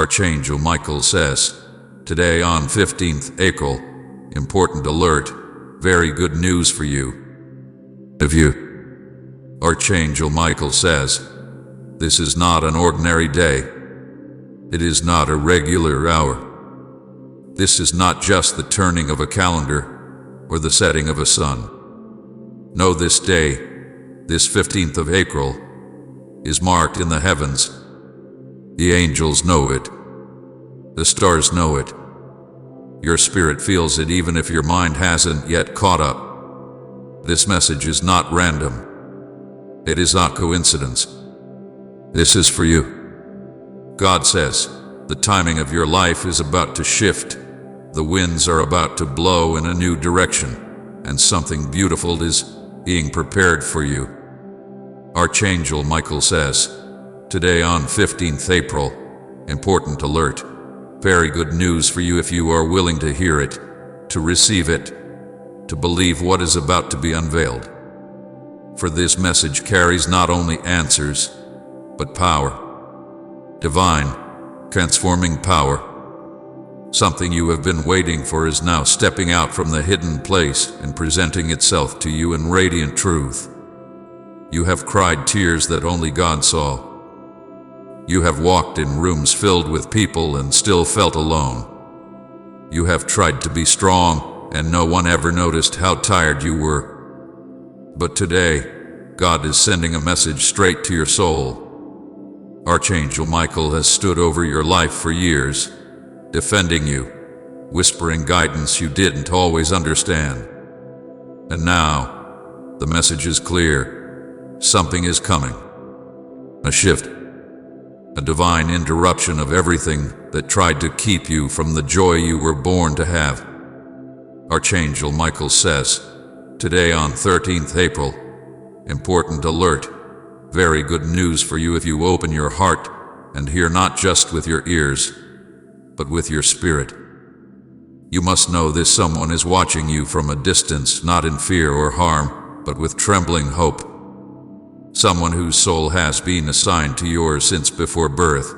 Archangel Michael says, today on 15th April, important alert, very good news for you. Archangel Michael says, this is not an ordinary day. It is not a regular hour. This is not just the turning of a calendar or the setting of a sun. No, this day, this 15th of April, is marked in the heavens. The angels know it. The stars know it. Your spirit feels it even if your mind hasn't yet caught up. This message is not random. It is not coincidence. This is for you. God says, the timing of your life is about to shift. The winds are about to blow in a new direction, and something beautiful is being prepared for you. Archangel Michael says, today on 15th April, important alert, very good news for you if you are willing to hear it, to receive it, to believe what is about to be unveiled. For this message carries not only answers, but power. Divine, transforming power. Something you have been waiting for is now stepping out from the hidden place and presenting itself to you in radiant truth. You have cried tears that only God saw. You have walked in rooms filled with people and still felt alone. You have tried to be strong and no one ever noticed how tired you were. But today, God is sending a message straight to your soul. Archangel Michael has stood over your life for years, defending you, whispering guidance you didn't always understand. And now, the message is clear. Something is coming. A shift. A divine interruption of everything that tried to keep you from the joy you were born to have. Archangel Michael says, today on 13th April, important alert, very good news for you if you open your heart and hear not just with your ears, but with your spirit. You must know this someone is watching you from a distance, not in fear or harm, but with trembling hope. Someone whose soul has been assigned to yours since before birth.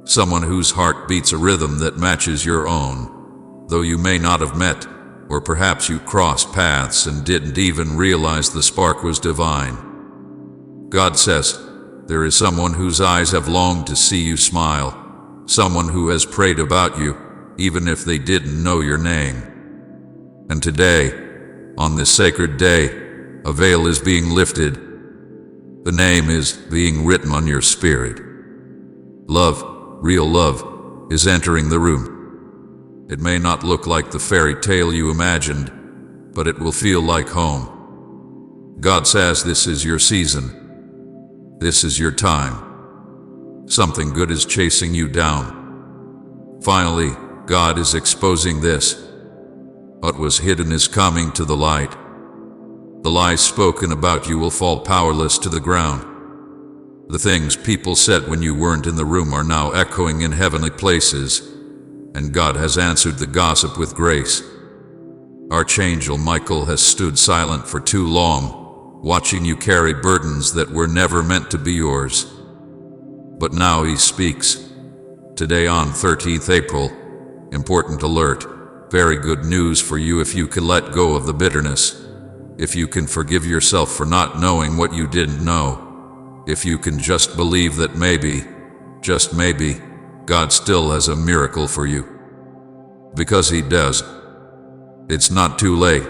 Someone whose heart beats a rhythm that matches your own, though you may not have met, or perhaps you crossed paths and didn't even realize the spark was divine. God says, there is someone whose eyes have longed to see you smile, someone who has prayed about you, even if they didn't know your name. And today, on this sacred day, a veil is being lifted. The name is being written on your spirit. Love, real love, is entering the room. It may not look like the fairy tale you imagined, but it will feel like home. God says this is your season. This is your time. Something good is chasing you down. Finally, God is exposing this. What was hidden is coming to the light. The lies spoken about you will fall powerless to the ground. The things people said when you weren't in the room are now echoing in heavenly places, and God has answered the gossip with grace. Archangel Michael has stood silent for too long, watching you carry burdens that were never meant to be yours. But now he speaks. Today on 13th April, important alert, very good news for you if you can let go of the bitterness. If you can forgive yourself for not knowing what you didn't know, if you can just believe that maybe, just maybe, God still has a miracle for you. Because he does. It's not too late.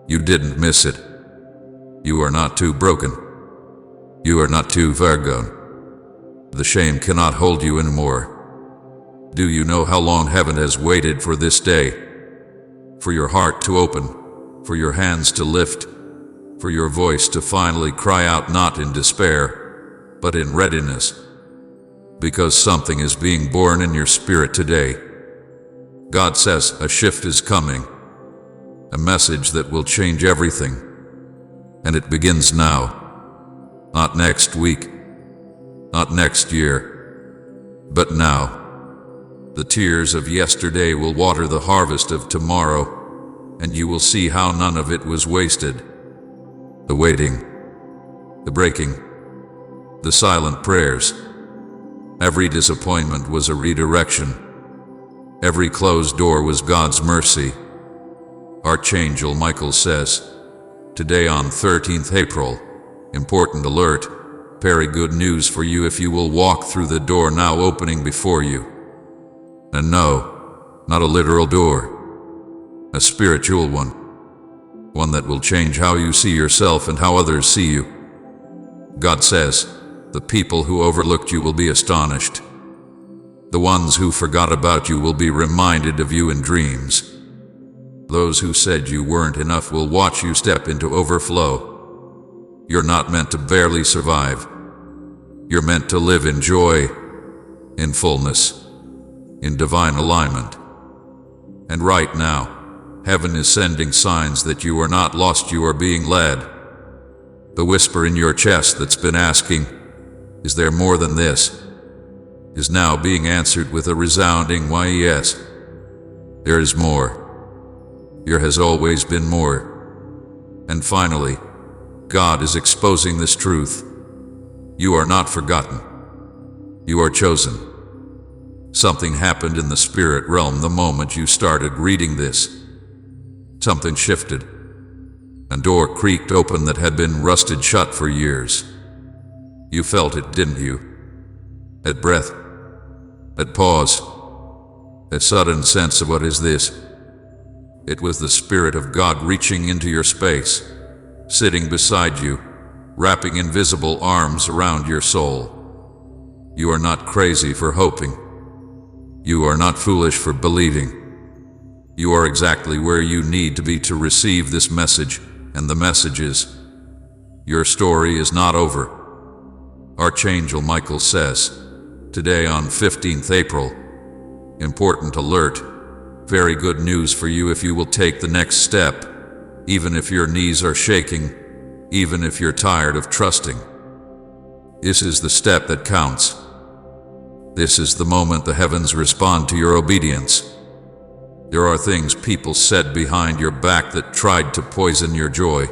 You didn't miss it. You are not too broken. You are not too far gone. The shame cannot hold you anymore. Do you know how long heaven has waited for this day? For your heart to open. For your hands to lift, for your voice to finally cry out not in despair, but in readiness. Because something is being born in your spirit today. God says a shift is coming, a message that will change everything. And it begins now, not next week, not next year, but now. The tears of yesterday will water the harvest of tomorrow, and you will see how none of it was wasted. The waiting, the breaking, the silent prayers, Every disappointment was a redirection. Every closed door was God's mercy. Archangel Michael says, today on 13th April, important alert, very good news for you if you will walk through the door now opening before you. And no, not a literal door, a spiritual one that will change how you see yourself and how others see you. God says, the people who overlooked you will be astonished. The ones who forgot about you will be reminded of you in dreams. Those who said you weren't enough will watch you step into overflow. You're not meant to barely survive. You're meant to live in joy, in fullness, in divine alignment. And right now, heaven is sending signs that you are not lost, you are being led. The whisper in your chest that's been asking, is there more than this? Is now being answered with a resounding why yes. There is more. There has always been more. And finally, God is exposing this truth. You are not forgotten. You are chosen. Something happened in the spirit realm the moment you started reading this. Something shifted. A door creaked open that had been rusted shut for years. You felt it, didn't you? At breath. At pause, a sudden sense of what is this? It was the Spirit of God reaching into your space, sitting beside you, wrapping invisible arms around your soul. You are not crazy for hoping. You are not foolish for believing. You are exactly where you need to be to receive this message, and the message is, your story is not over. Archangel Michael says, today on 15th April, important alert, very good news for you if you will take the next step, even if your knees are shaking, even if you're tired of trusting. This is the step that counts. This is the moment the heavens respond to your obedience. There are things people said behind your back that tried to poison your joy.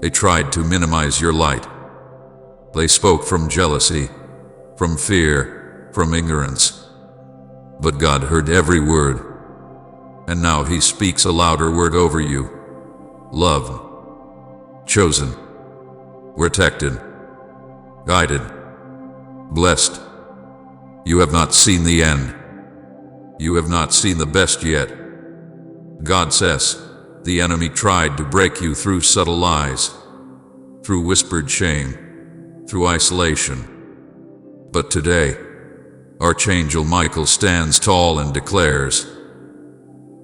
They tried to minimize your light. They spoke from jealousy, from fear, from ignorance. But God heard every word, and now He speaks a louder word over you. Loved, chosen, protected, guided, blessed. You have not seen the end. You have not seen the best yet. God says, the enemy tried to break you through subtle lies, through whispered shame, through isolation. But today, Archangel Michael stands tall and declares,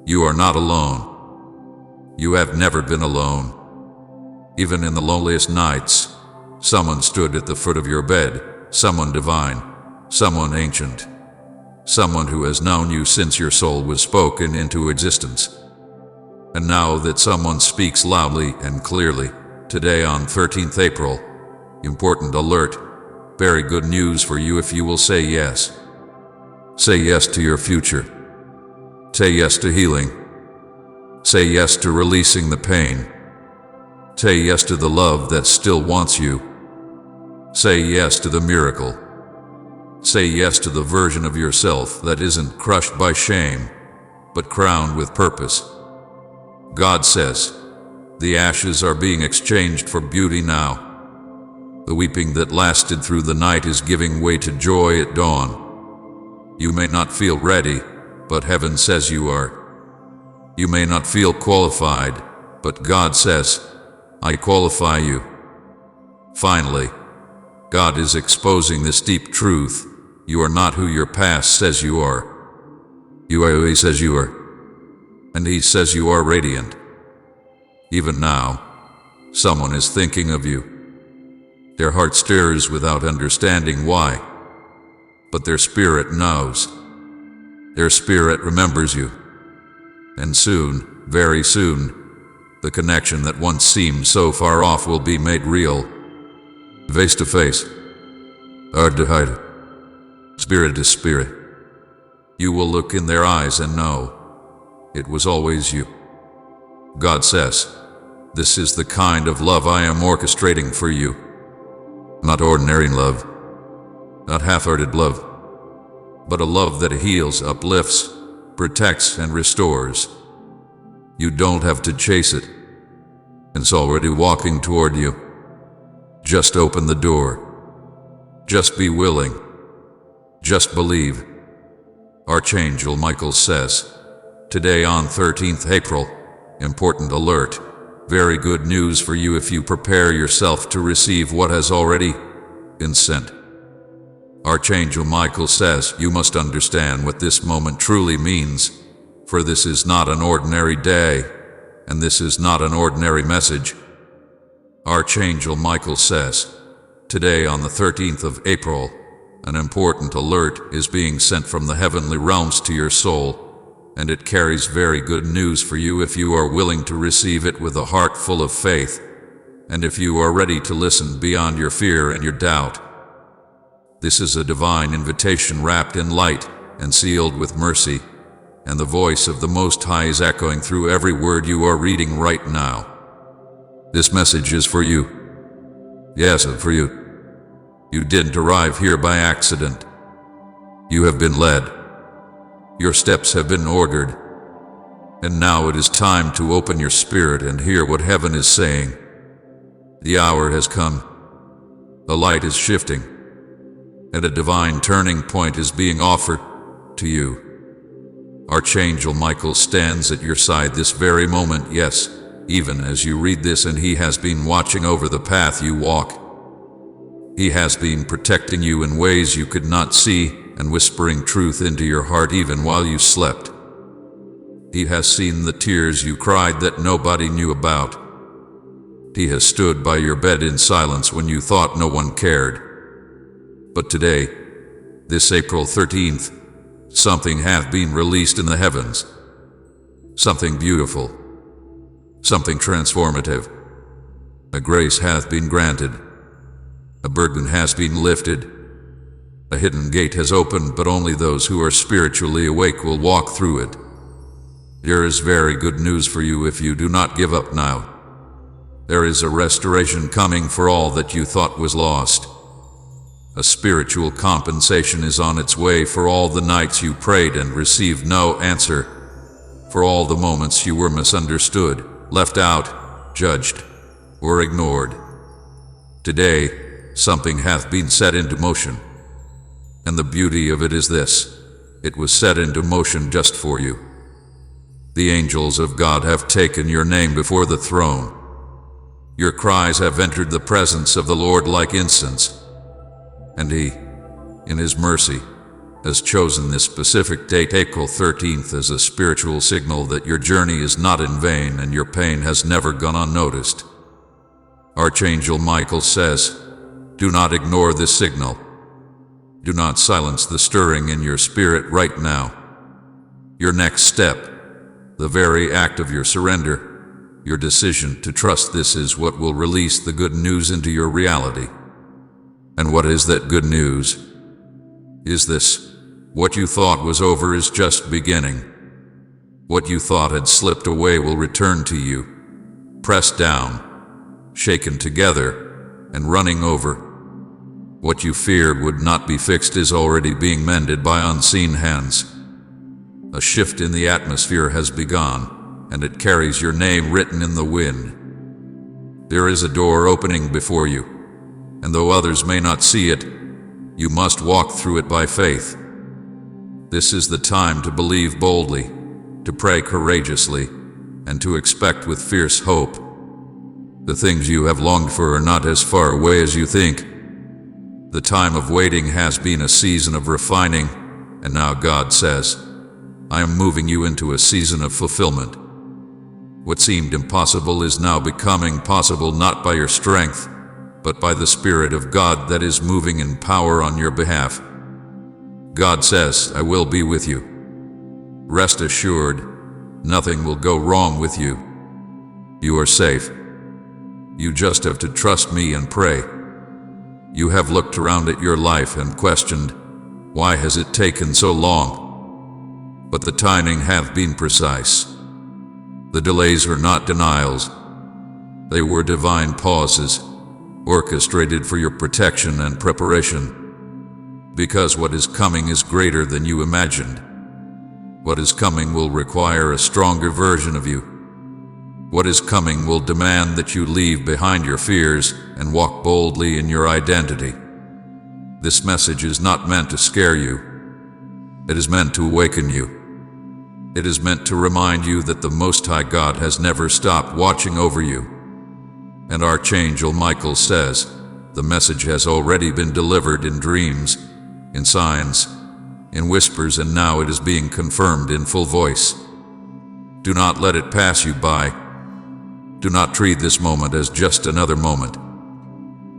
you are not alone. You have never been alone. Even in the loneliest nights, someone stood at the foot of your bed, someone divine, someone ancient, someone who has known you since your soul was spoken into existence. And now that someone speaks loudly and clearly, today on 13th April, important alert, very good news for you if you will say yes. Say yes to your future. Say yes to healing. Say yes to releasing the pain. Say yes to the love that still wants you. Say yes to the miracle. Say yes to the version of yourself that isn't crushed by shame, but crowned with purpose. God says, the ashes are being exchanged for beauty now. The weeping that lasted through the night is giving way to joy at dawn. You may not feel ready, but heaven says you are. You may not feel qualified, but God says, I qualify you. Finally, God is exposing this deep truth. You are not who your past says you are. You are who He says you are. And He says you are radiant. Even now, someone is thinking of you. Their heart stirs without understanding why, but their spirit knows. Their spirit remembers you. And soon, very soon, the connection that once seemed so far off will be made real. Face to face, heart to heart, spirit to spirit. You will look in their eyes and know it was always you. God says, this is the kind of love I am orchestrating for you. Not ordinary love, not half-hearted love, but a love that heals, uplifts, protects, and restores. You don't have to chase it. It's already walking toward you. Just open the door. Just be willing. Just believe. Archangel Michael says, today on 13th April, important alert, very good news for you if you prepare yourself to receive what has already been sent. Archangel Michael says you must understand what this moment truly means, for this is not an ordinary day, and this is not an ordinary message. Archangel Michael says, today on the 13th of April, an important alert is being sent from the heavenly realms to your soul, and it carries very good news for you if you are willing to receive it with a heart full of faith, and if you are ready to listen beyond your fear and your doubt. This is a divine invitation wrapped in light and sealed with mercy, and the voice of the Most High is echoing through every word you are reading right now. This message is for you. Yes, for you. You didn't arrive here by accident. You have been led. Your steps have been ordered. And now it is time to open your spirit and hear what heaven is saying. The hour has come. The light is shifting. And a divine turning point is being offered to you. Archangel Michael stands at your side this very moment, yes, even as you read this, and he has been watching over the path you walk. He has been protecting you in ways you could not see and whispering truth into your heart even while you slept. He has seen the tears you cried that nobody knew about. He has stood by your bed in silence when you thought no one cared. But today, this April 13th, something hath been released in the heavens. Something beautiful. Something transformative. A grace hath been granted. A burden has been lifted. A hidden gate has opened, but only those who are spiritually awake will walk through it. There is very good news for you if you do not give up now. There is a restoration coming for all that you thought was lost. A spiritual compensation is on its way for all the nights you prayed and received no answer, for all the moments you were misunderstood, left out, judged, or ignored. Today, something hath been set into motion. And the beauty of it is this: it was set into motion just for you. The angels of God have taken your name before the throne. Your cries have entered the presence of the Lord like incense. And He, in His mercy, has chosen this specific date, April 13th, as a spiritual signal that your journey is not in vain and your pain has never gone unnoticed. Archangel Michael says, do not ignore this signal. Do not silence the stirring in your spirit right now. Your next step, the very act of your surrender, your decision to trust this is what will release the good news into your reality. And what is that good news? Is this: what you thought was over is just beginning. What you thought had slipped away will return to you, pressed down, shaken together, and running over. What you feared would not be fixed is already being mended by unseen hands. A shift in the atmosphere has begun, and it carries your name written in the wind. There is a door opening before you, and though others may not see it, you must walk through it by faith. This is the time to believe boldly, to pray courageously, and to expect with fierce hope. The things you have longed for are not as far away as you think. The time of waiting has been a season of refining, and now God says, I am moving you into a season of fulfillment. What seemed impossible is now becoming possible, not by your strength, but by the Spirit of God that is moving in power on your behalf. God says, I will be with you. Rest assured, nothing will go wrong with you. You are safe. You just have to trust me and pray. You have looked around at your life and questioned, why has it taken so long? But the timing hath been precise. The delays were not denials. They were divine pauses, orchestrated for your protection and preparation. Because what is coming is greater than you imagined. What is coming will require a stronger version of you. What is coming will demand that you leave behind your fears and walk boldly in your identity. This message is not meant to scare you. It is meant to awaken you. It is meant to remind you that the Most High God has never stopped watching over you. And Archangel Michael says, the message has already been delivered in dreams, in signs, in whispers, and now it is being confirmed in full voice. Do not let it pass you by. Do not treat this moment as just another moment.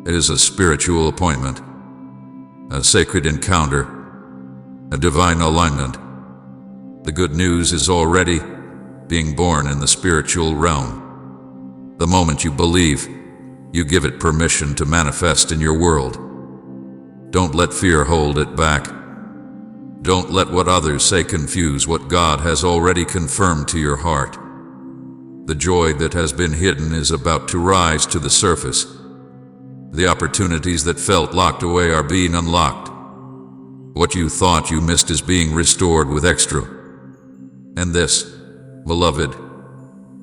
It is a spiritual appointment, a sacred encounter, a divine alignment. The good news is already being born in the spiritual realm. The moment you believe, you give it permission to manifest in your world. Don't let fear hold it back. Don't let what others say confuse what God has already confirmed to your heart. The joy that has been hidden is about to rise to the surface. The opportunities that felt locked away are being unlocked. What you thought you missed is being restored with extra. And this, beloved,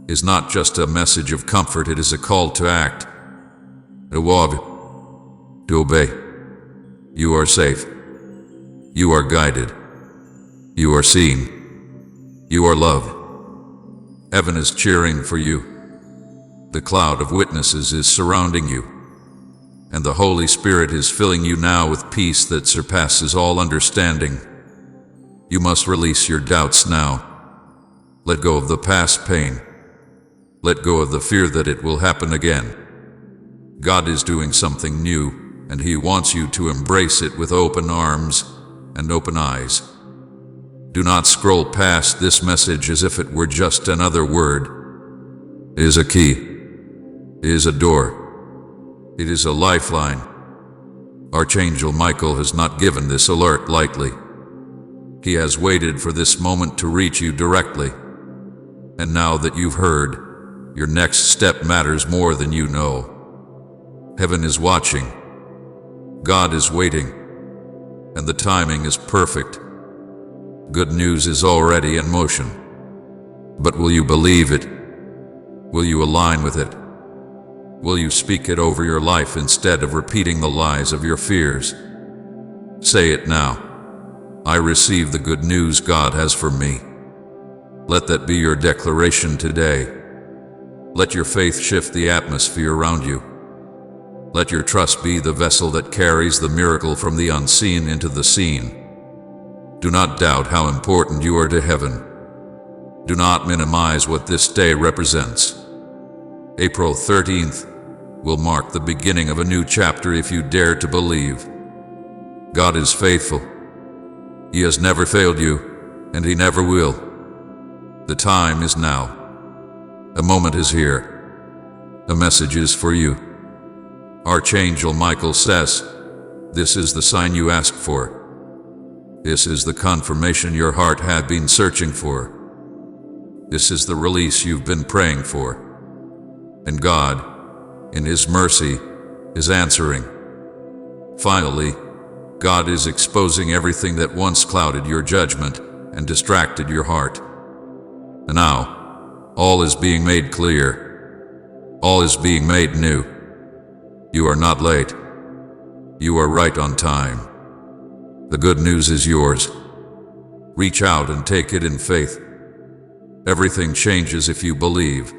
is not just a message of comfort, it is a call to act, to obey. You are safe. You are guided. You are seen. You are loved. Heaven is cheering for you. The cloud of witnesses is surrounding you. And the Holy Spirit is filling you now with peace that surpasses all understanding. You must release your doubts now. Let go of the past pain. Let go of the fear that it will happen again. God is doing something new, and He wants you to embrace it with open arms and open eyes. Do not scroll past this message as if it were just another word. It is a key. It is a door. It is a lifeline. Archangel Michael has not given this alert lightly. He has waited for this moment to reach you directly. And now that you've heard, your next step matters more than you know. Heaven is watching. God is waiting. And the timing is perfect. Good news is already in motion. But will you believe it? Will you align with it? Will you speak it over your life instead of repeating the lies of your fears? Say it now. I receive the good news God has for me. Let that be your declaration today. Let your faith shift the atmosphere around you. Let your trust be the vessel that carries the miracle from the unseen into the seen. Do not doubt how important you are to heaven. Do not minimize what this day represents. April 13th will mark the beginning of a new chapter if you dare to believe. God is faithful. He has never failed you, and He never will. The time is now. A moment is here. A message is for you. Archangel Michael says, this is the sign you asked for. This is the confirmation your heart had been searching for. This is the release you've been praying for. And God, in His mercy, is answering. Finally, God is exposing everything that once clouded your judgment and distracted your heart. And now, all is being made clear. All is being made new. You are not late. You are right on time. The good news is yours. Reach out and take it in faith. Everything changes if you believe.